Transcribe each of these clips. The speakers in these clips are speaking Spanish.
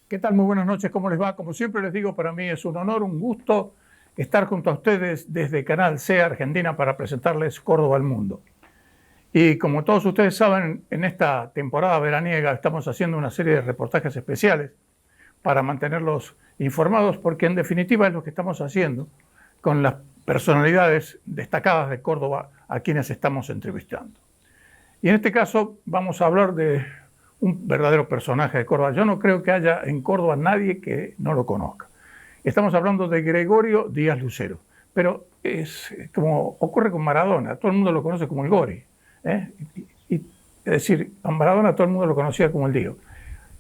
¿Qué tal? Muy buenas noches, ¿cómo les va? Como siempre les digo, para mí es un honor, un gusto estar junto a ustedes desde Canal C Argentina para presentarles Córdoba al Mundo. Y como todos ustedes saben, en esta temporada veraniega estamos haciendo una serie de reportajes especiales para mantenerlos informados, porque en definitiva es lo que estamos haciendo con las personalidades destacadas de Córdoba a quienes estamos entrevistando. Y en este caso vamos a hablar de un verdadero personaje de Córdoba. Yo no creo que haya en Córdoba nadie que no lo conozca. Estamos hablando de Gregorio Díaz Lucero, pero es como ocurre con Maradona, todo el mundo lo conoce como el Gori. Es decir, a Maradona todo el mundo lo conocía como el Diego.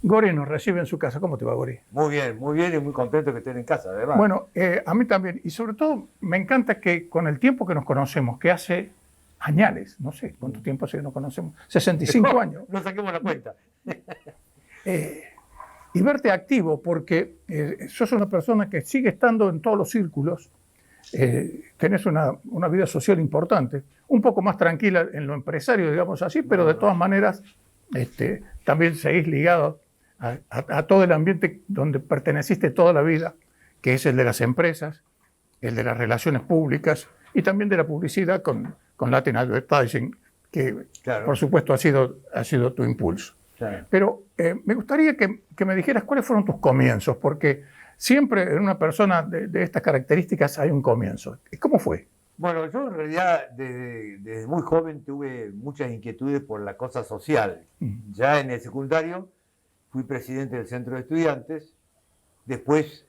Gori nos recibe en su casa. ¿Cómo te va, Gori? Muy bien y muy contento que estén en casa, además. Bueno, a mí también, y sobre todo me encanta que con el tiempo que nos conocemos, que hace añales, no sé cuánto tiempo hace que nos conocemos, 65 años. No saquemos la cuenta. Y verte activo, porque sos una persona que sigue estando en todos los círculos, tenés una vida social importante, un poco más tranquila en lo empresario, digamos así, pero de todas maneras también seguís ligado a todo el ambiente donde perteneciste toda la vida, que es el de las empresas, el de las relaciones públicas y también de la publicidad con Latin Advertising, que claro, por supuesto ha sido tu impulso. Claro. Pero me gustaría que me dijeras cuáles fueron tus comienzos, porque siempre en una persona de estas características hay un comienzo. ¿Cómo fue? Bueno, yo en realidad desde muy joven tuve muchas inquietudes por la cosa social. Ya en el secundario fui presidente del centro de estudiantes, después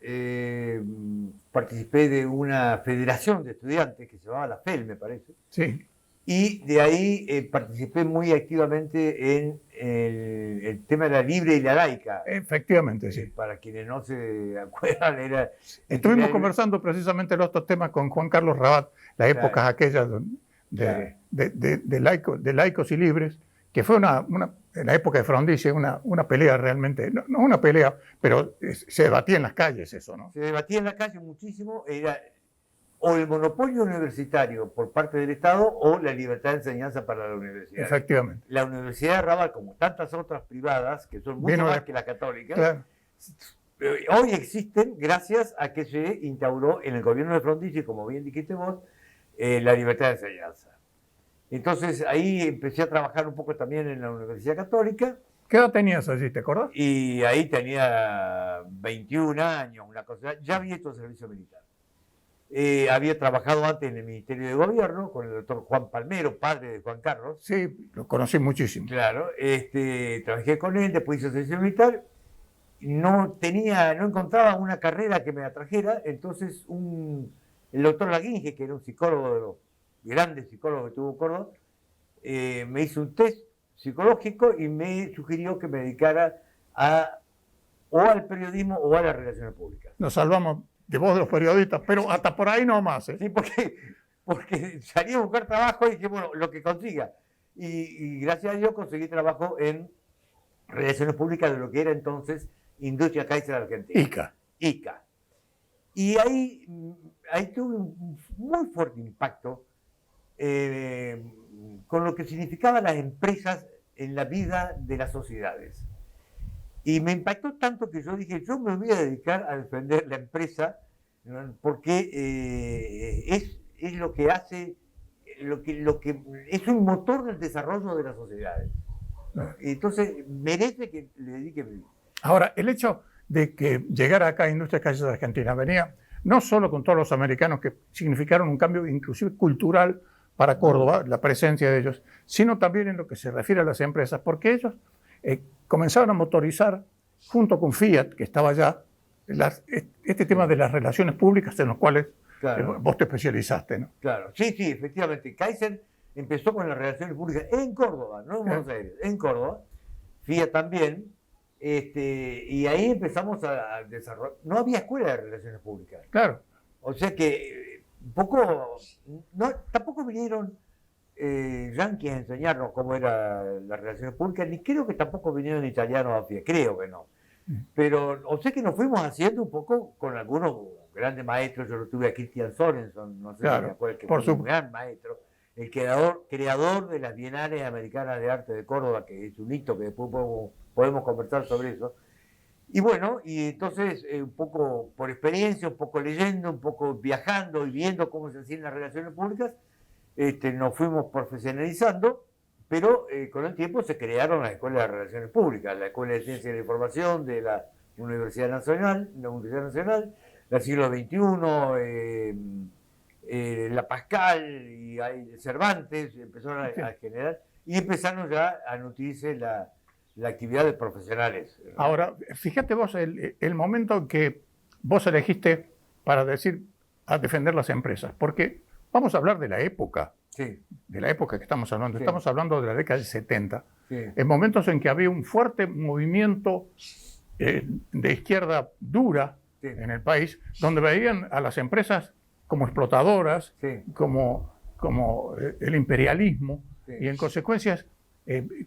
participé de una federación de estudiantes que se llamaba la FEL, me parece. Sí. Y de ahí participé muy activamente en el tema de la libre y la laica. Efectivamente, sí. Para quienes no se acuerdan, Estuvimos conversando precisamente los otros temas con Juan Carlos Rabat, las épocas aquellas de laicos y libres, que fue en la época de Frondizi una pelea realmente, no una pelea, pero se debatía en las calles eso, ¿no? Se debatía en la calle muchísimo, era o el monopolio universitario por parte del Estado o la libertad de enseñanza para la universidad. Efectivamente. La Universidad de Rabat, como tantas otras privadas, que son mucho más que las católicas, claro, hoy existen gracias a que se instauró en el gobierno de Frondizi, como bien dijiste vos, la libertad de enseñanza. Entonces ahí empecé a trabajar un poco también en la Universidad Católica. ¿Qué edad tenías allí, te acuerdas? Y ahí tenía 21 años, una cosa. Ya había hecho servicio militar. Había trabajado antes en el Ministerio de Gobierno con el doctor Juan Palmero, padre de Juan Carlos. Sí, lo conocí muchísimo. Claro, trabajé con él, después hice servicio militar. No encontraba una carrera que me atrajera, entonces el doctor Laguinge, que era un psicólogo de los grandes psicólogos que tuvo Córdoba, me hizo un test psicológico y me sugirió que me dedicara o al periodismo o a las relaciones públicas. Nos salvamos de vos de los periodistas, pero hasta por ahí no más. Sí, porque salí a buscar trabajo y dije, bueno, lo que consiga. Y gracias a Dios conseguí trabajo en relaciones públicas de lo que era entonces Industria Kaiser Argentina. ICA. Y ahí tuve un muy fuerte impacto con lo que significaban las empresas en la vida de las sociedades. Y me impactó tanto que yo dije, yo me voy a dedicar a defender la empresa, porque es lo que hace, lo que es un motor del desarrollo de las sociedades. Entonces, merece que le dedique mi vida. Ahora, el hecho de que llegara acá a Industria Kaiser Argentina venía no solo con todos los americanos que significaron un cambio inclusive cultural para Córdoba, la presencia de ellos, sino también en lo que se refiere a las empresas, porque ellos comenzaron a motorizar, junto con Fiat, que estaba allá, este tema de las relaciones públicas en los cuales claro, vos te especializaste, ¿no? Claro, sí, efectivamente. Kaiser empezó con las relaciones públicas en Córdoba, no en Buenos Aires, en Córdoba. Fiat también. Y ahí empezamos a desarrollar. No había escuela de relaciones públicas. Claro. O sea que tampoco vinieron yanquis a enseñarnos cómo eran las relaciones públicas, ni creo que tampoco vinieron italianos a Fiat, creo que no. Pero, o sea que nos fuimos haciendo un poco con algunos grandes maestros. Yo lo tuve a Christian Sorenson, no sé si me acuerdo, que fue un gran maestro, el creador de las Bienales Americanas de Arte de Córdoba, que es un hito que después podemos conversar sobre eso. Y bueno, y entonces un poco por experiencia, un poco leyendo, un poco viajando y viendo cómo se hacían las relaciones públicas, nos fuimos profesionalizando, pero con el tiempo se crearon las escuelas de relaciones públicas, la Escuela de Ciencia de la Información de la Universidad Nacional, la Siglo XXI, la Pascal y Cervantes empezaron a generar y empezaron ya a nutrirse la actividad de profesionales. Ahora, fíjate vos el momento en que vos elegiste para decir a defender las empresas, porque vamos a hablar de la época, Sí, de la época que estamos hablando. Sí. Estamos hablando de la década del 70, sí, en momentos en que había un fuerte movimiento de izquierda dura Sí. en el país, donde veían a las empresas como explotadoras, Sí. como el imperialismo, Sí. y en consecuencia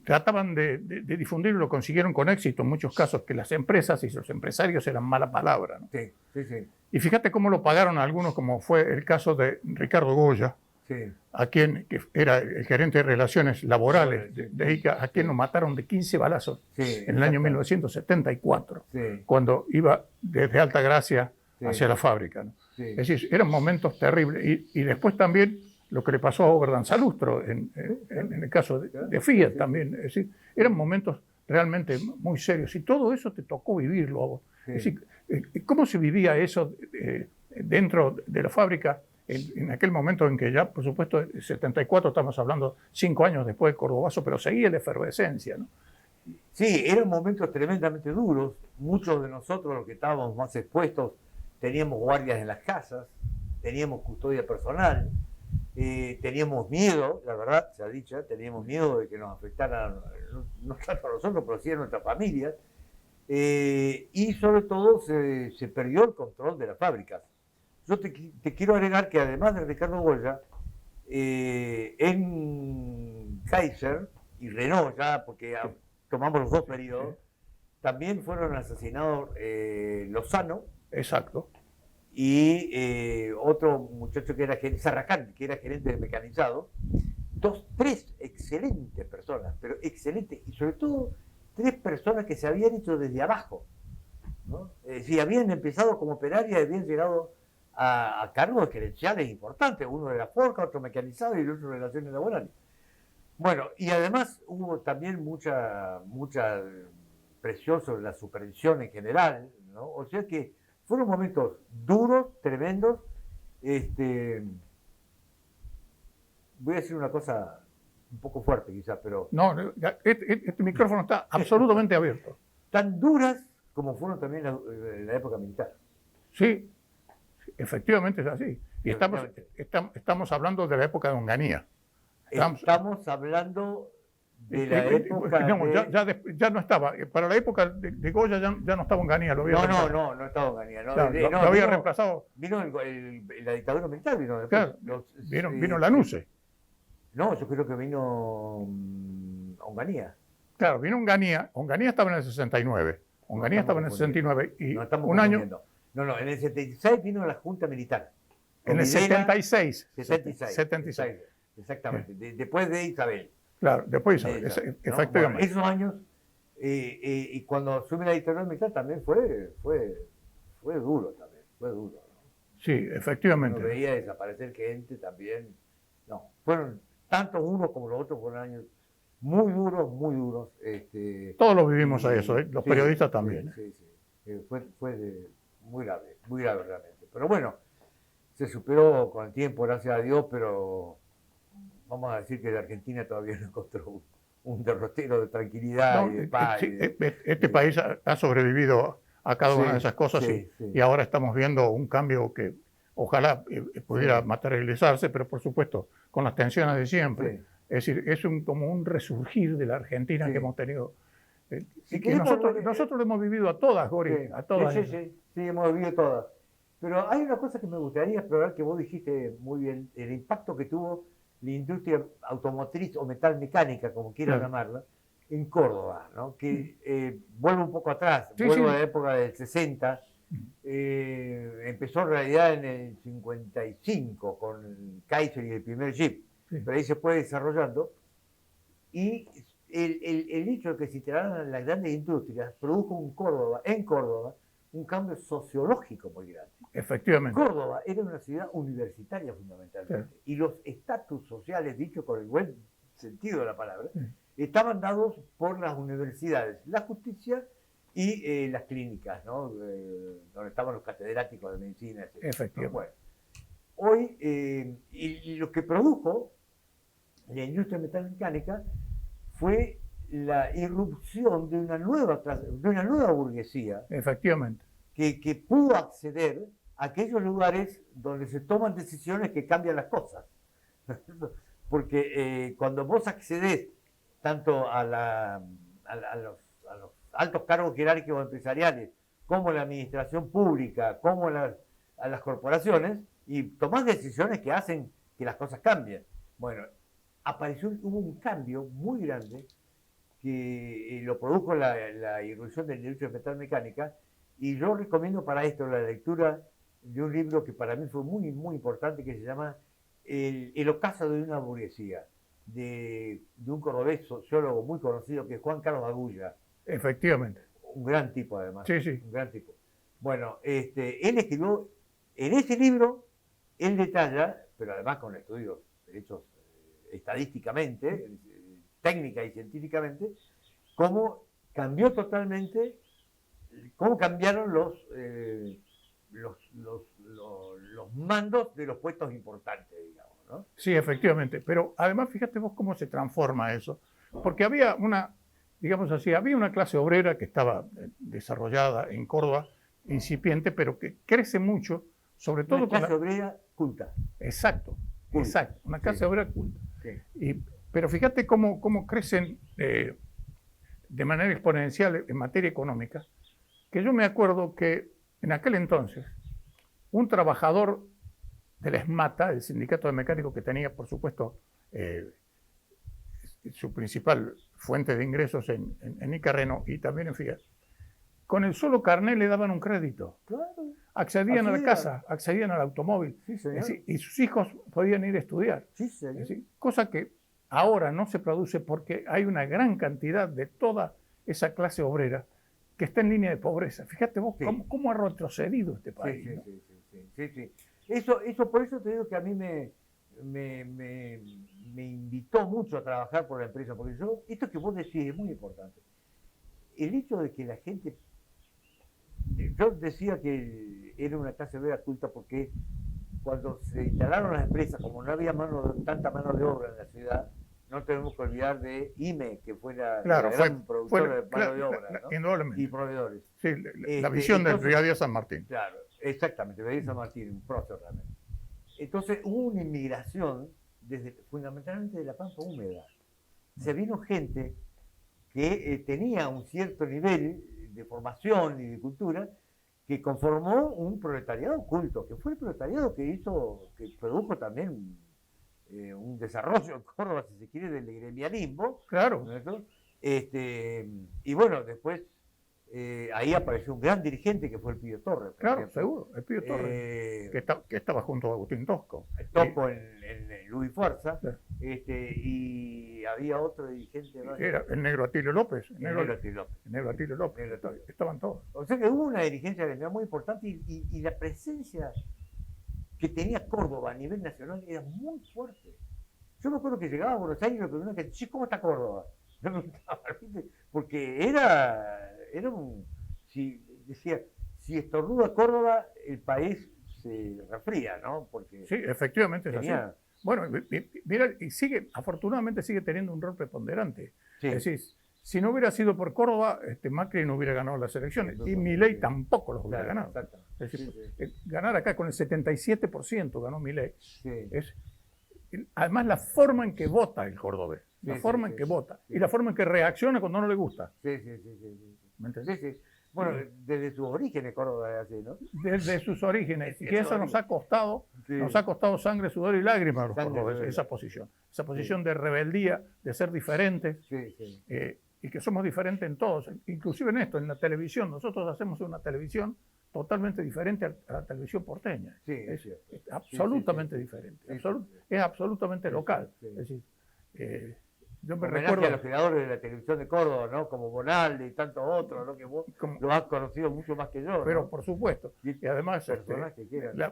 trataban de difundir, lo consiguieron con éxito en muchos casos, que las empresas y los empresarios eran mala palabra, ¿no? sí, sí, sí, Y fíjate cómo lo pagaron algunos, como fue el caso de Ricardo Goya, sí. a quien que era el gerente de relaciones laborales de ICA, a quien lo mataron de 15 balazos Sí, en el año exacto. 1974, Sí. cuando iba desde Altagracia Sí. hacia la fábrica, ¿no? Sí. Es decir, eran momentos terribles. Y después también lo que le pasó a Oberdan Salustro en el caso de Fiat también. Es decir, eran momentos realmente muy serios. Y todo eso te tocó vivirlo a vos. Sí. Es decir, ¿cómo se vivía eso dentro de la fábrica en aquel momento en que ya, por supuesto, en 74 estamos hablando 5 años después de Cordobazo, pero seguía la efervescencia, ¿no? Sí, eran momentos tremendamente duros. Muchos de nosotros, los que estábamos más expuestos, teníamos guardias en las casas, teníamos custodia personal, teníamos miedo, la verdad, se ha dicho, teníamos miedo de que nos afectaran, no tanto a nosotros, pero sí a nuestras familias. Y sobre todo se perdió el control de las fábricas. Yo te quiero agregar que además de Ricardo Goya, en Kaiser y Renault, ya porque tomamos los dos periodos, también fueron asesinados Lozano Exacto. y otro muchacho que era Sarracán, que era gerente de mecanizado. Tres excelentes personas, pero excelentes, y sobre todo 3 personas que se habían hecho desde abajo, ¿no? Es decir, habían empezado como operarias y habían llegado a cargos gerenciales importantes, uno de la Forca, otro mecanizado y el otro de relaciones laborales. Bueno, y además hubo también mucha presión sobre la supervisión en general, ¿no? O sea que fueron momentos duros, tremendos. Voy a decir una cosa un poco fuerte quizás, pero No, este micrófono está absolutamente abierto. tan duras como fueron también la época militar. Sí, efectivamente es así. Y estamos hablando de la época de Onganía. Estamos hablando de la época ya no estaba. Para la época de Goya ya no estaba Onganía. Lo había reemplazado. no estaba Onganía. No, Claro, lo había reemplazado. Vino la dictadura militar, vino después. Claro, vino Lanusse. No, yo creo que vino Onganía. Claro, vino Onganía. Onganía estaba en el 69. Onganía estaba en el 69. Y no estamos un año. No, en el 76 vino la Junta Militar. En el 76. 76. Exactamente. Después de Isabel. Claro, después de Isabel. ¿no? Efectivamente. Bueno, esos años, y cuando asume la dictadura militar también fue duro también. Fue duro, ¿no? Sí, efectivamente. Uno veía desaparecer gente también. No, fueron tanto unos como los otros, fueron años muy duros, muy duros. Todos los vivimos a eso, los periodistas también. Sí. Fue muy grave realmente. Pero bueno, se superó con el tiempo, gracias a Dios, pero vamos a decir que la Argentina todavía no encontró un derrotero de tranquilidad y de paz. Este país ha sobrevivido a cada una de esas cosas y ahora estamos viendo un cambio que ojalá pudiera materializarse, pero por supuesto con las tensiones de siempre. Sí. Es decir, es como un resurgir de la Argentina que hemos tenido. Y que nosotros lo hemos vivido a todas, Gori, a todas. Sí, hemos vivido todas. Pero hay una cosa que me gustaría explorar, que vos dijiste muy bien, el impacto que tuvo la industria automotriz o metalmecánica, como quieran llamarla, en Córdoba, ¿no? Que vuelvo un poco atrás, vuelvo a la época del 60, empezó en realidad en el 55 con Kaiser y el primer Jeep, pero ahí se fue desarrollando y el hecho de que se instalaran las grandes industrias produjo en Córdoba, un cambio sociológico muy grande. Efectivamente. Córdoba era una ciudad universitaria fundamentalmente, y los estatus sociales, dicho con el buen sentido de la palabra, estaban dados por las universidades, la justicia y las clínicas, ¿no? Donde estaban los catedráticos de medicina, etc. Efectivamente. Bueno, hoy, y lo que produjo la industria metalmecánica fue la irrupción de una nueva burguesía. Efectivamente. Que pudo acceder a aquellos lugares donde se toman decisiones que cambian las cosas. Porque cuando vos accedés tanto a los altos cargos jerárquicos empresariales, como la administración pública, como a las corporaciones, y tomás decisiones que hacen que las cosas cambien. Bueno, hubo un cambio muy grande que lo produjo la irrupción de la industria metalmecánica, y yo recomiendo para esto la lectura de un libro que para mí fue muy, muy importante, que se llama El ocaso de una burguesía, de un cordobés sociólogo muy conocido, que es Juan Carlos Agulla. Efectivamente. Un gran tipo, además. Sí, sí. Un gran tipo. Bueno, él escribió, en ese libro, él detalla, pero además con estudios hechos estadísticamente, técnica y científicamente, cómo cambió totalmente, cómo cambiaron los mandos de los puestos importantes, digamos, ¿no? Sí, efectivamente. Pero además, fíjate vos cómo se transforma eso. Porque había digamos así, había una clase obrera que estaba desarrollada en Córdoba, incipiente, pero que crece mucho, sobre todo una clase obrera culta. Exacto, culta. Exacto, una clase obrera culta. Sí. Pero fíjate cómo crecen de manera exponencial en materia económica, que yo me acuerdo que en aquel entonces un trabajador del ESMATA, el sindicato de mecánicos, que tenía, por supuesto, su principal fuente de ingresos en Icarreno y también en Fiat, con el solo carnet le daban un crédito. Claro. Accedían a la casa, accedían al automóvil, sí, señor. Y sus hijos podían ir a estudiar. Sí, señor. Cosa que ahora no se produce porque hay una gran cantidad de toda esa clase obrera que está en línea de pobreza. Fíjate vos cómo ha retrocedido este país. Sí, ¿no? sí. Eso, por eso te digo que a mí me invitó mucho a trabajar por la empresa, porque esto que vos decís es muy importante. El hecho de que la gente, yo decía que era una clase obrera culta porque cuando se instalaron las empresas, como no había tanta mano de obra en la ciudad, no tenemos que olvidar de IME, que fue la gran productora de mano de obra, ¿no? Y proveedores. Sí, la visión del Brigadier San Martín. Claro, exactamente, Brigadier San Martín, un prócer realmente. Entonces hubo una inmigración fundamentalmente de la pampa húmeda. Se vino gente que tenía un cierto nivel de formación y de cultura, que conformó un proletariado culto, que fue el proletariado que produjo también un desarrollo en Córdoba, si se quiere, del gremialismo. Claro. ¿No? Y bueno, después ahí apareció un gran dirigente que fue el Pío Torres. Claro, seguro, el Pío Torres, que estaba junto a Agustín Tosco. Tosco en Luis Fuerza, y había otro dirigente más. Era el negro Atilio López. El negro Atilio López. Estaban todos. O sea que hubo una dirigencia gremial muy importante, y la presencia que tenía Córdoba a nivel nacional era muy fuerte. Yo me acuerdo que llegaba a Buenos Aires y me preguntaban, ¿cómo está Córdoba? Yo me preguntaba, porque era decía, si estornuda Córdoba, el país se resfría, ¿no? Porque sí, efectivamente es así. Bueno, mira, y afortunadamente sigue teniendo un rol preponderante. Sí. Es decir, si no hubiera sido por Córdoba, Macri no hubiera ganado las elecciones, y Milei tampoco los hubiera ganado. Es decir, ganar acá con el 77% ganó Milei. Sí. Además, la forma en que vota el cordobés, la forma en que vota, y la forma en que reacciona cuando no le gusta. ¿Me entiendes? Sí. Bueno, desde sus orígenes Córdoba es así, ¿no? Desde sus orígenes. Y eso nos ha costado sangre, sudor y lágrimas a los cordobeses, esa posición de rebeldía, de ser diferentes, y que somos diferentes en todos, inclusive en esto, en la televisión. Nosotros hacemos una televisión totalmente diferente a la televisión porteña. Es absolutamente diferente. Es absolutamente local. Es decir, yo me homenaje recuerdo a los creadores de la televisión de Córdoba, ¿no? Como Bonaldi y tantos otros, ¿no? Que vos lo has conocido mucho más que yo, pero ¿no? por supuesto. Y además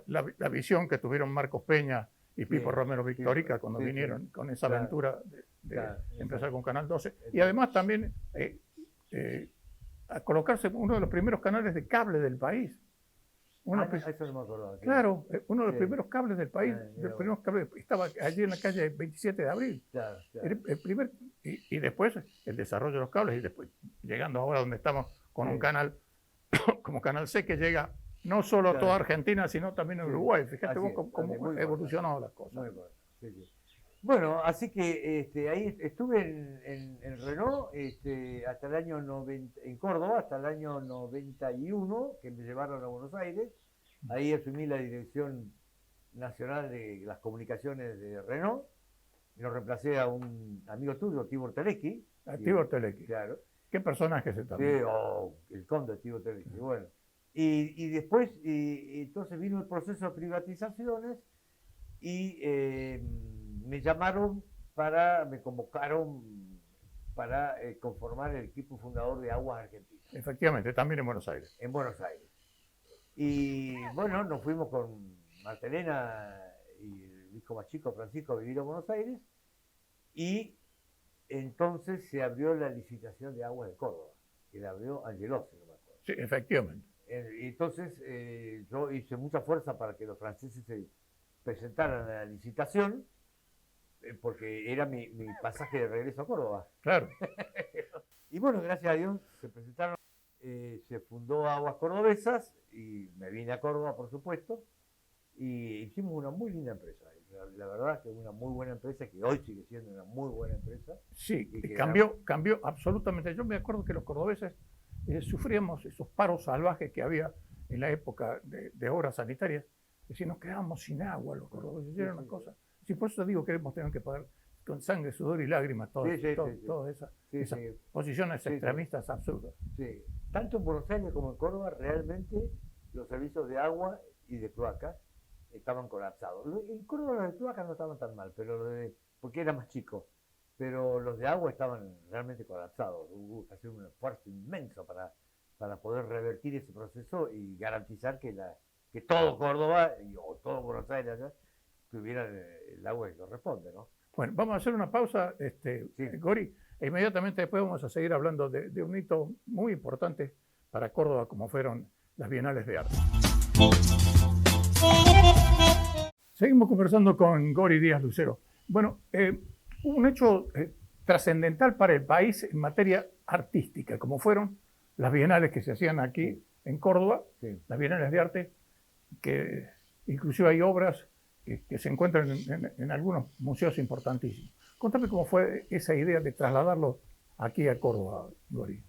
la visión que tuvieron Marcos Peña y Pipo Romero Victorica cuando vinieron con esa aventura de empezar con Canal 12. Y además también a colocarse uno de los primeros canales de cable del país. Eso no me acordaba. Claro, uno de los primeros cables del país, estaba allí en la calle 27 de abril. Claro. El primer, y después el desarrollo de los cables, y después llegando ahora donde estamos con un canal como Canal C que llega no solo a toda Argentina, sino también a Uruguay. Fíjate vos cómo han evolucionado las cosas. Muy bueno. Bueno, así que ahí estuve en Renault hasta el año 90, en Córdoba hasta el año 91, que me llevaron a Buenos Aires. Ahí asumí la dirección nacional de las comunicaciones de Renault. Lo reemplacé a un amigo tuyo, Tibor Telecki. A Tibor Telecki. Claro. ¿Qué personaje es también? Sí, el conde Tibor Telecki. Bueno. Y después, entonces vino el proceso de privatizaciones y me convocaron para conformar el equipo fundador de Aguas Argentinas. Efectivamente, también en Buenos Aires. En Buenos Aires. Y bueno, nos fuimos con Martelena y el hijo más chico, Francisco, a vivir a Buenos Aires. Y entonces se abrió la licitación de Aguas de Córdoba, que la abrió Angelossi, no me acuerdo. Sí, efectivamente. Entonces yo hice mucha fuerza para que los franceses se presentaran a la licitación, porque era mi pasaje de regreso a Córdoba. Claro. Y bueno, gracias a Dios se presentaron, se fundó Aguas Cordobesas y me vine a Córdoba, por supuesto, y hicimos una muy linda empresa. La verdad que es una muy buena empresa, que hoy sigue siendo una muy buena empresa. Sí, cambió absolutamente. Yo me acuerdo que los cordobeses sufríamos esos paros salvajes que había en la época de obras sanitarias. Es decir, nos quedábamos sin agua los cordobeses, era una cosa. Sí, por eso digo que hemos tenido que pagar con sangre, sudor y lágrimas todas esas posiciones extremistas absurdas. Sí. Tanto en Buenos Aires como en Córdoba, realmente los servicios de agua y de cloacas estaban colapsados. En Córdoba los de cloacas no estaban tan mal, porque era más chico, pero los de agua estaban realmente colapsados. Hubo que hacer un esfuerzo inmenso para poder revertir ese proceso y garantizar que todo Córdoba o todo Buenos Aires allá tuviera el agua que corresponde, ¿no? Bueno, vamos a hacer una pausa, Gori, e inmediatamente después vamos a seguir hablando de un hito muy importante para Córdoba, como fueron las Bienales de Arte. Seguimos conversando con Gori Díaz Lucero. Bueno, un hecho trascendental para el país en materia artística, como fueron las bienales que se hacían aquí en Córdoba, las Bienales de Arte, que inclusive hay obras que se encuentran en algunos museos importantísimos. Contame cómo fue esa idea de trasladarlo aquí a Córdoba, Gori.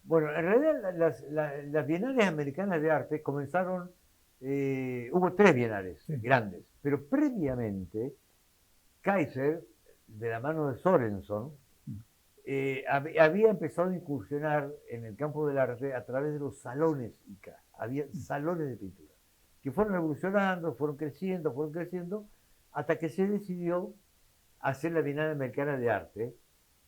Bueno, en realidad las Bienales Americanas de Arte comenzaron, hubo 3 bienales grandes, pero previamente Kaiser, de la mano de Sorenson, había empezado a incursionar en el campo del arte a través de los salones ICA. Había salones de pintura que fueron evolucionando, fueron creciendo, hasta que se decidió hacer la Bienal Americana de Arte,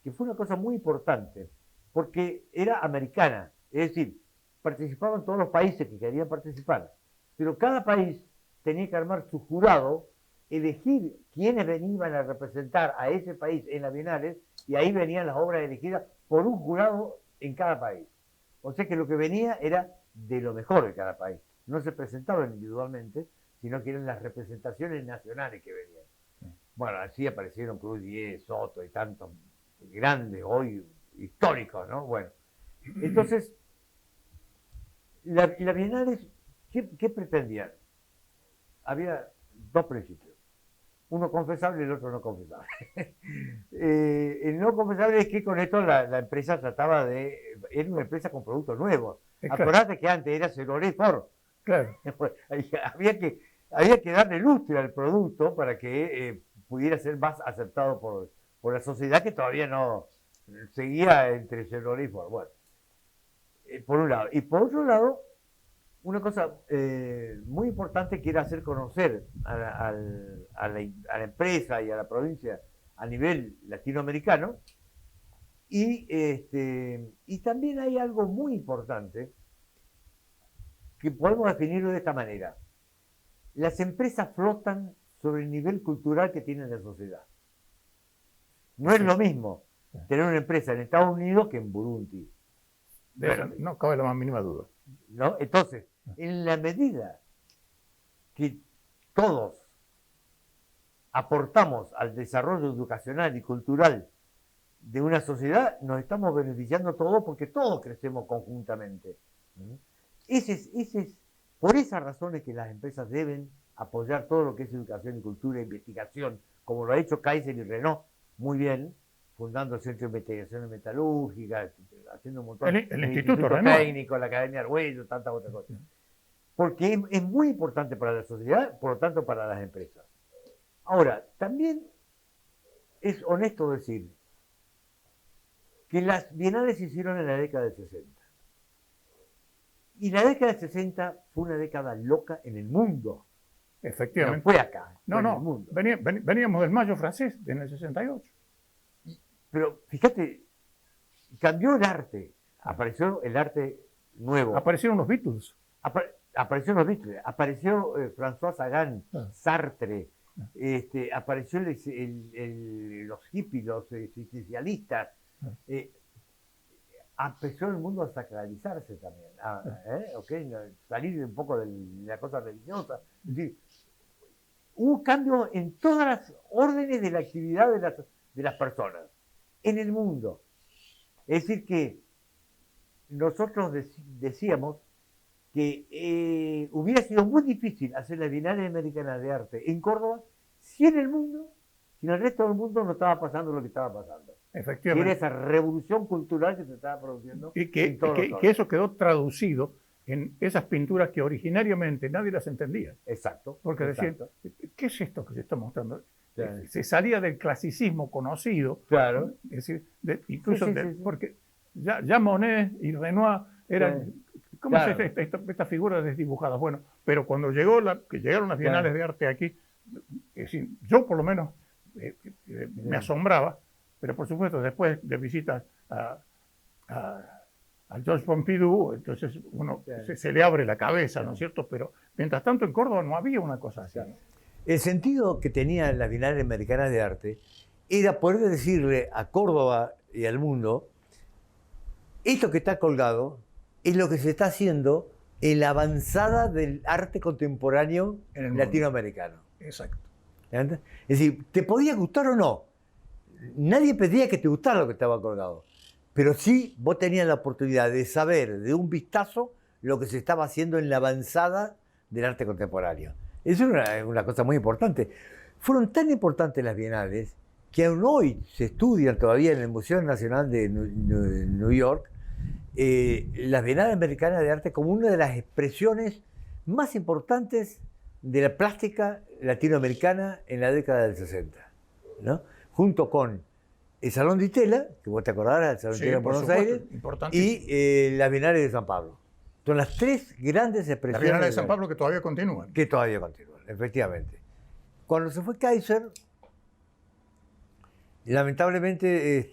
que fue una cosa muy importante, porque era americana, es decir, participaban todos los países que querían participar, pero cada país tenía que armar su jurado, elegir quiénes venían a representar a ese país en las bienales, y ahí venían las obras elegidas por un jurado en cada país. O sea que lo que venía era de lo mejor de cada país. No se presentaban individualmente, sino que eran las representaciones nacionales que venían. Bueno, así aparecieron Cruz Diez, Soto y tantos grandes, hoy históricos, ¿no? Bueno, entonces, las bienales, ¿qué pretendían? Había 2 principios. Uno confesable y el otro no confesable. El no confesable es que con esto la empresa trataba era una empresa con productos nuevos. Acordate que antes era Ceroré Ford. Claro. Había que darle lustre al producto para que pudiera ser más aceptado por la sociedad, que todavía no seguía entre Ceroré y Ford. Bueno, por un lado. Y por otro lado, una cosa muy importante que era hacer conocer a la empresa y a la provincia a nivel latinoamericano, Y también hay algo muy importante que podemos definirlo de esta manera. Las empresas flotan sobre el nivel cultural que tiene la sociedad. No es lo mismo tener una empresa en Estados Unidos que en Burundi. De eso no cabe la más mínima duda. ¿No? Entonces, en la medida que todos aportamos al desarrollo educacional y cultural de una sociedad, nos estamos beneficiando todos porque todos crecemos conjuntamente. Por esas razones que las empresas deben apoyar todo lo que es educación y cultura e investigación, como lo ha hecho Kaiser y Renault muy bien, fundando el Centro de Investigaciones Metalúrgicas, haciendo un montón el Instituto Renault Técnico, la Academia Arguello, tantas otras cosas. Porque es muy importante para la sociedad, por lo tanto para las empresas. Ahora, también es honesto decir que las bienales se hicieron en la década del 60. Y la década del 60 fue una década loca en el mundo. Efectivamente. No fue acá, No, fue en el no, mundo. veníamos del Mayo francés en el 68. Pero fíjate, cambió el arte, apareció el arte nuevo. Aparecieron los Beatles. Apareció los Beatles, apareció François Sagan, Sartre, apareció los hippies, los existencialistas. Empezó el mundo a sacralizarse también, salir un poco de la cosa religiosa. Es decir, hubo cambio en todas las órdenes de la actividad de las personas, en el mundo. Es decir, que nosotros decíamos que hubiera sido muy difícil hacer la Bienal Americana de Arte en Córdoba si en el resto del mundo no estaba pasando lo que estaba pasando. Efectivamente. Era esa revolución cultural que se estaba produciendo. Y que eso quedó traducido en esas pinturas que originariamente nadie las entendía. Exacto. Porque decían, ¿qué es esto que se está mostrando? Claro. Se salía del clasicismo conocido. Claro. Es decir, incluso porque ya Monet y Renoir eran... ¿Cómo es esta figura desdibujada? Bueno, pero cuando llegaron las bienales de arte aquí, es decir, yo por lo menos me asombraba, pero por supuesto después de visitas a Georges Pompidou, entonces uno se le abre la cabeza, ¿no es cierto? Pero mientras tanto en Córdoba no había una cosa así. El sentido que tenía la Bienal Americana de Arte era poder decirle a Córdoba y al mundo, esto que está colgado es lo que se está haciendo en la avanzada del arte contemporáneo latinoamericano. Exacto. ¿Entiendes? Es decir, ¿te podía gustar o no? Nadie pedía que te gustara lo que estaba colgado, pero sí vos tenías la oportunidad de saber de un vistazo lo que se estaba haciendo en la avanzada del arte contemporáneo. Eso es una cosa muy importante. Fueron tan importantes las bienales que aún hoy se estudian todavía en el Museo Nacional de New York las Bienales Americanas de Arte como una de las expresiones más importantes de la plástica latinoamericana en la década del 60, ¿no? Junto con el Salón de Itela, que vos te acordarás del Salón de Itela en Buenos Aires, y la Bienal de San Pablo. Son las tres grandes expresiones. La Bienal de San Pablo que todavía continúan. Que todavía continúan, efectivamente. Cuando se fue Kaiser, lamentablemente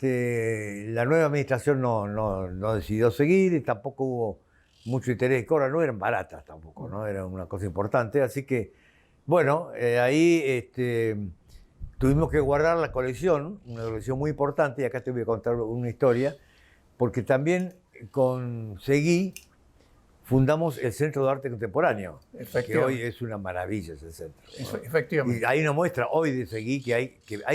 la nueva administración no decidió seguir y tampoco hubo mucho interés. Ahora no eran baratas tampoco, ¿no? Era una cosa importante. Así que, bueno, ahí tuvimos que guardar la colección, una colección muy importante, y acá te voy a contar una historia, porque también con Seguí fundamos el Centro de Arte Contemporáneo, que hoy es una maravilla ese centro. Efectivamente. Y hay una muestra hoy de Seguí que hay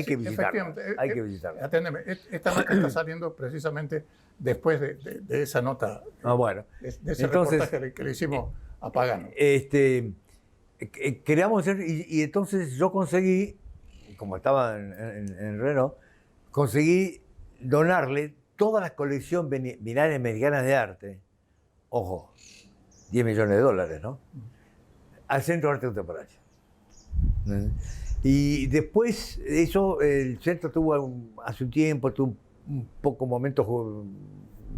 que visitarla. Hay que visitarla. Aténdeme, esta nota está saliendo precisamente después de esa nota, bueno. de ese reportaje que le hicimos a Pagano. Queríamos hacer, y entonces yo conseguí, como estaba en Renault, conseguí donarle toda la colección Bienales Americanas de Arte, ojo, $10 millones, ¿no? Al Centro de Arte Contemporáneo. Y después eso, el centro hace un tiempo, tuvo un poco momentos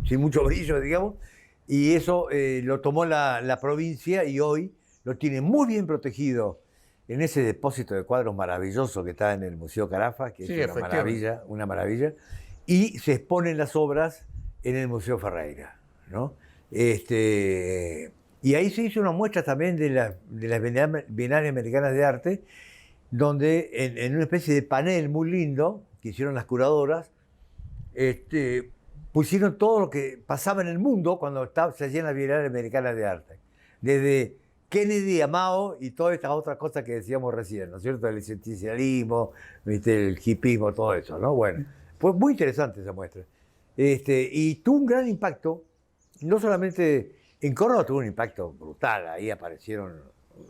sin mucho brillo, digamos, y eso lo tomó la provincia y hoy lo tiene muy bien protegido en ese depósito de cuadros maravilloso que está en el Museo Carafa, que es una maravilla, y se exponen las obras en el Museo Ferreira, ¿no? Y ahí se hizo una muestra también de las Bienales Americanas de Arte, donde en una especie de panel muy lindo que hicieron las curadoras, pusieron todo lo que pasaba en el mundo cuando se hacían las Bienales Americanas de Arte. Desde Kennedy a Mao y todas estas otras cosas que decíamos recién, ¿no es cierto? El existencialismo, ¿viste? El hipismo, todo eso, ¿no? Bueno, fue muy interesante esa muestra. Y tuvo un gran impacto, no solamente en Córdoba, tuvo un impacto brutal. Ahí aparecieron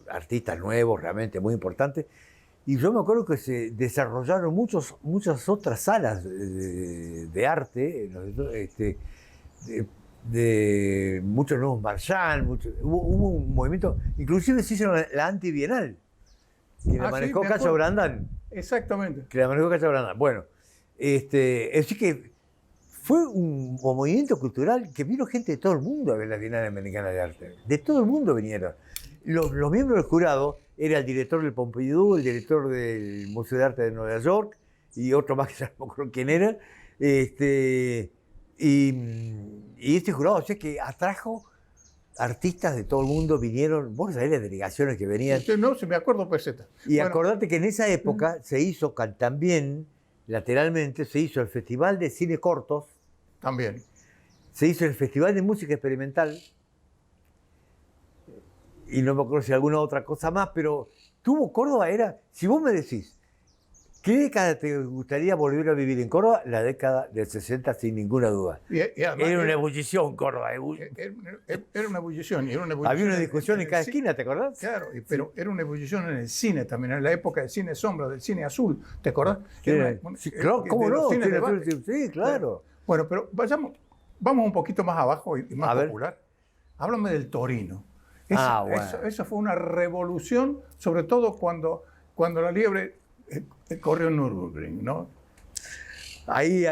artistas nuevos, realmente muy importantes. Y yo me acuerdo que se desarrollaron muchas otras salas de arte, de muchos nuevos Marchand, hubo un movimiento, inclusive se hizo la anti-bienal, que la manejó Cacho Brandán. Exactamente. Que la manejó Cacho Brandán. Bueno, es decir que fue un movimiento cultural que vino gente de todo el mundo a ver la Bienal Americana de Arte. De todo el mundo vinieron. Los miembros del jurado era el director del Pompidou, el director del Museo de Arte de Nueva York y otro más que ya no me acuerdo quién era. Y este jurado, o sea, que atrajo artistas de todo el mundo, vinieron, vos sabés las delegaciones que venían. No, si me acuerdo peseta. Y bueno, acordate que en esa época se hizo también, lateralmente, se hizo el Festival de Cine Cortos. También. Se hizo el Festival de Música Experimental. Y no me acuerdo si alguna otra cosa más, pero Córdoba era, si vos me decís, ¿qué década te gustaría volver a vivir en Córdoba? La década del 60, sin ninguna duda. Además, era una ebullición Córdoba. Era una ebullición. Había una discusión en cada esquina, ¿te acordás? Claro, pero era una ebullición en el cine también, en la época del cine sombra, del cine azul, ¿te acordás? Claro, ¿cómo no? Sí, claro. Bueno, pero vamos un poquito más abajo y más popular. Háblame del Torino. Eso fue una revolución, sobre todo cuando la liebre corrió en Nürburgring, ¿no? Ahí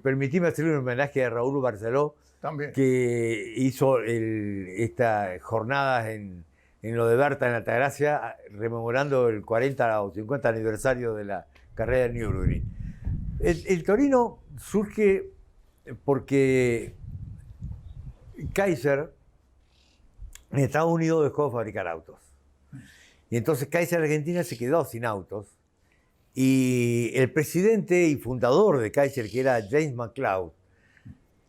permitíme hacerle un homenaje a Raúl Barceló, también, que hizo estas jornadas en lo de Berta en Altagracia, rememorando el 40 o 50 aniversario de la carrera de Nürburgring. El Torino surge porque Kaiser en Estados Unidos dejó de fabricar autos. Y entonces Kaiser Argentina se quedó sin autos. Y el presidente y fundador de Kaiser, que era James McLeod,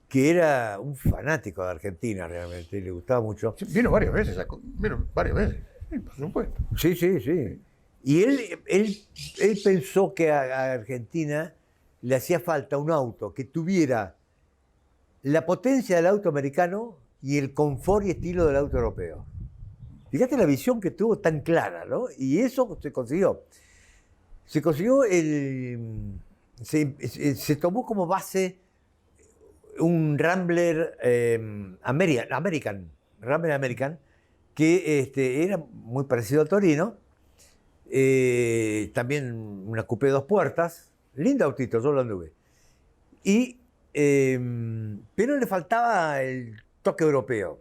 que era un fanático de Argentina realmente, le gustaba mucho. Sí, vino varias veces, sí, por supuesto. Sí. Y él pensó que a Argentina le hacía falta un auto que tuviera la potencia del auto americano y el confort y estilo del auto europeo. Fíjate la visión que tuvo tan clara, ¿no? Y eso se consiguió. Se consiguió se tomó como base un Rambler American, que era muy parecido al Torino. También una coupé 2 puertas, lindo autito, yo lo anduve. Pero le faltaba el toque europeo.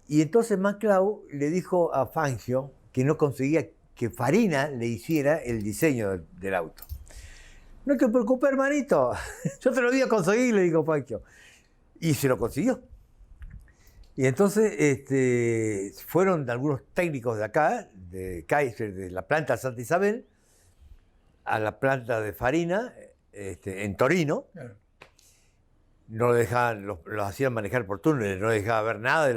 Y entonces McLeod le dijo a Fangio que no conseguía que Farina le hiciera el diseño del auto. No te preocupes, hermanito, yo te lo voy a conseguir, le dijo Fangio. Y se lo consiguió. Y entonces fueron algunos técnicos de acá, de Kaiser, de la planta Santa Isabel, a la planta de Farina, en Torino. Claro. No lo dejaban, los hacían manejar por túneles, no dejaba ver nada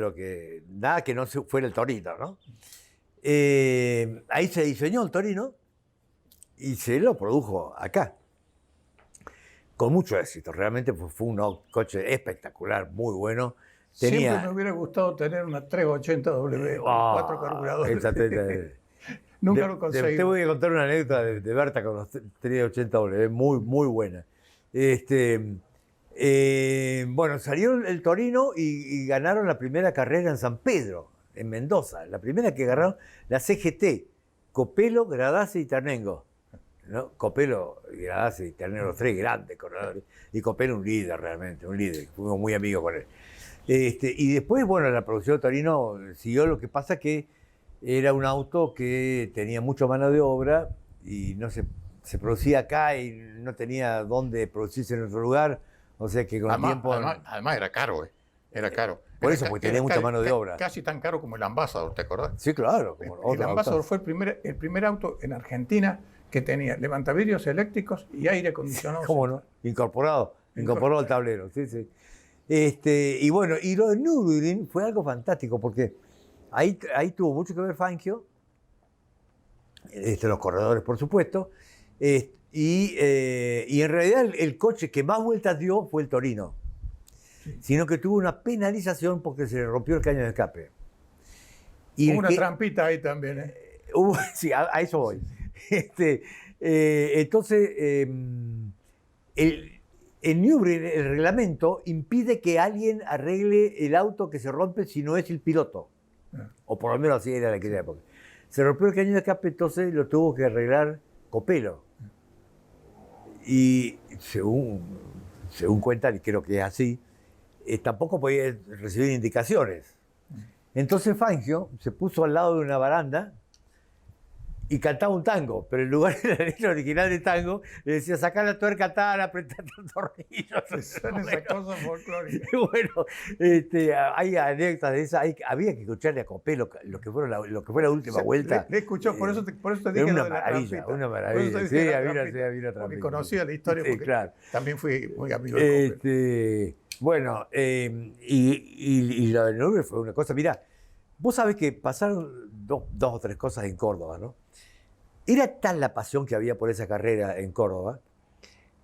que no fuera el Torino, ¿no? Ahí se diseñó el Torino y se lo produjo acá. Con mucho éxito, realmente fue un coche espectacular, muy bueno. Siempre me hubiera gustado tener una 380W con 4 carburadores. Nunca lo conseguí. Te voy a contar una anécdota de Berta con los 380W, muy buena. Bueno, salió el Torino y ganaron la primera carrera en San Pedro, en Mendoza. La primera que ganaron, la CGT, Copelo, Gradase y Ternengo. ¿No? Copelo, Gradase y Ternengo, los 3 grandes corredores. Y Copelo un líder realmente, fuimos muy amigos con él. Y después, bueno, la producción de Torino siguió. Lo que pasa que era un auto que tenía mucha mano de obra y no se se producía acá y no tenía dónde producirse en otro lugar, o sea que con el tiempo... Además era caro, era caro. Por eso, porque tenía mucha mano de obra. Casi tan caro como el Ambassador, ¿te acordás? Sí, claro. El Ambassador fue el primer auto en Argentina que tenía levantavidrios eléctricos y aire acondicionado. ¿Cómo no? Incorporado al tablero, sí, sí. Y bueno, y lo de Nürburgring fue algo fantástico, porque ahí tuvo mucho que ver Fangio, los corredores, por supuesto, y en realidad el coche que más vueltas dio fue el Torino, sino que tuvo una penalización porque se le rompió el caño de escape. Hubo una trampita ahí también, ¿eh? Sí, a eso voy. Entonces, en Nürburgring el reglamento impide que alguien arregle el auto que se rompe si no es el piloto. O por lo menos así era en aquella época. Se rompió el caño de escape, entonces lo tuvo que arreglar Copelo. Y según cuentan, y creo que es así, tampoco podía recibir indicaciones. Entonces Fangio se puso al lado de una baranda y cantaba un tango, pero en lugar de la letra original de tango, le decía, sacá la tuerca tal, apretá el tornillo. Son esas cosas folclóricas. Bueno, hay anécdotas de esas, había que escucharle a Copelo lo que fue la última vuelta. Le escuchó, por eso te dije una maravilla, una maravilla. Sí, había una trampita. Porque conocía la historia, porque claro. También fui muy amigo de Copelo. Bueno, y lo de Nürburgring fue una cosa, mirá, vos sabés que pasaron dos o tres cosas en Córdoba, ¿no? Era tal la pasión que había por esa carrera en Córdoba,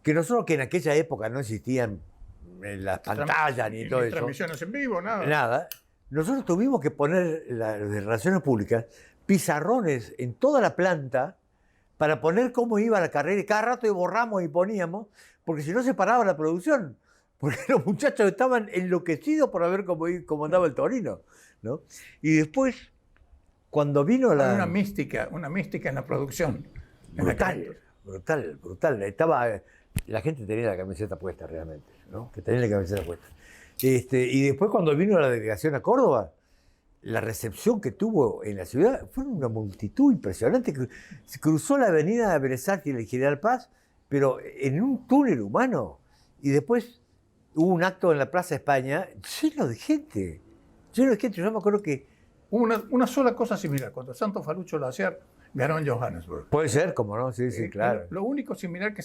que nosotros, que en aquella época no existían las pantallas ni todo eso. Transmisiones en vivo, nada. Nada. Nosotros tuvimos que poner, de relaciones públicas, pizarrones en toda la planta para poner cómo iba la carrera, y cada rato borramos y poníamos, porque si no se paraba la producción, porque los muchachos estaban enloquecidos por ver cómo andaba el Torino, ¿no? Y después, cuando vino una mística en la producción. Brutal. La gente tenía la camiseta puesta realmente, ¿no? Que tenía la camiseta puesta. Y después, cuando vino la delegación a Córdoba, la recepción que tuvo en la ciudad fue una multitud impresionante. Se cruzó la avenida Beresati y el General Paz, pero en un túnel humano. Y después hubo un acto en la Plaza España lleno de gente. Yo me acuerdo que una sola cosa similar. Cuando Santo Falucho Laciar ganó en Johannesburg. Puede ser, como no, sí, claro. Lo único similar que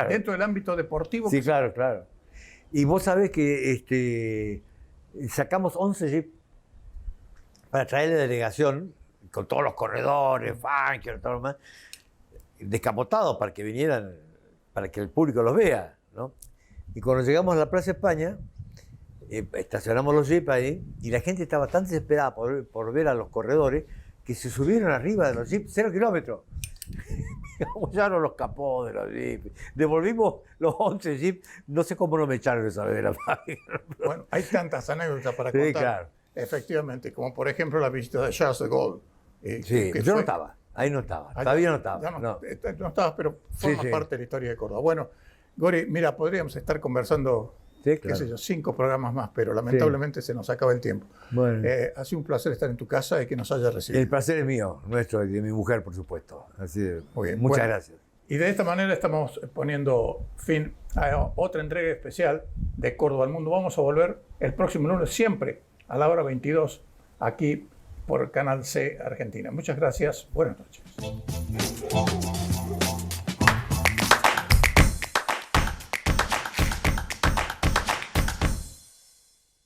dentro del ámbito deportivo. Sí, claro. Y vos sabés que sacamos 11 jeeps para traer la delegación, con todos los corredores, Fangio, todo lo demás, descapotados para que vinieran, para que el público los vea, ¿no? Y cuando llegamos a la Plaza España, estacionamos los jeeps ahí y la gente estaba tan desesperada por ver a los corredores que se subieron arriba de los jeeps 0 kilómetros. Apoyaron los capós de los jeeps. Devolvimos los 11 jeeps. No sé cómo no me echaron esa vez de la página. Bueno, hay tantas anécdotas para contar. Claro. Efectivamente, como por ejemplo la visita de Charles de Gaulle. Sí, yo no estaba. Ahí no estaba. Todavía no estaba. No estabas, pero forma parte de la historia de Córdoba. Bueno, Gori, mira, podríamos estar conversando, qué sé yo, 5 programas más, pero lamentablemente se nos acaba el tiempo. Bueno. Ha sido un placer estar en tu casa y que nos hayas recibido. El placer es mío, nuestro, y de mi mujer, por supuesto. Así de, muy bien. Muchas gracias. Y de esta manera estamos poniendo fin a otra entrega especial de Córdoba al Mundo. Vamos a volver el próximo lunes, siempre a la hora 22, aquí por Canal C Argentina. Muchas gracias. Buenas noches.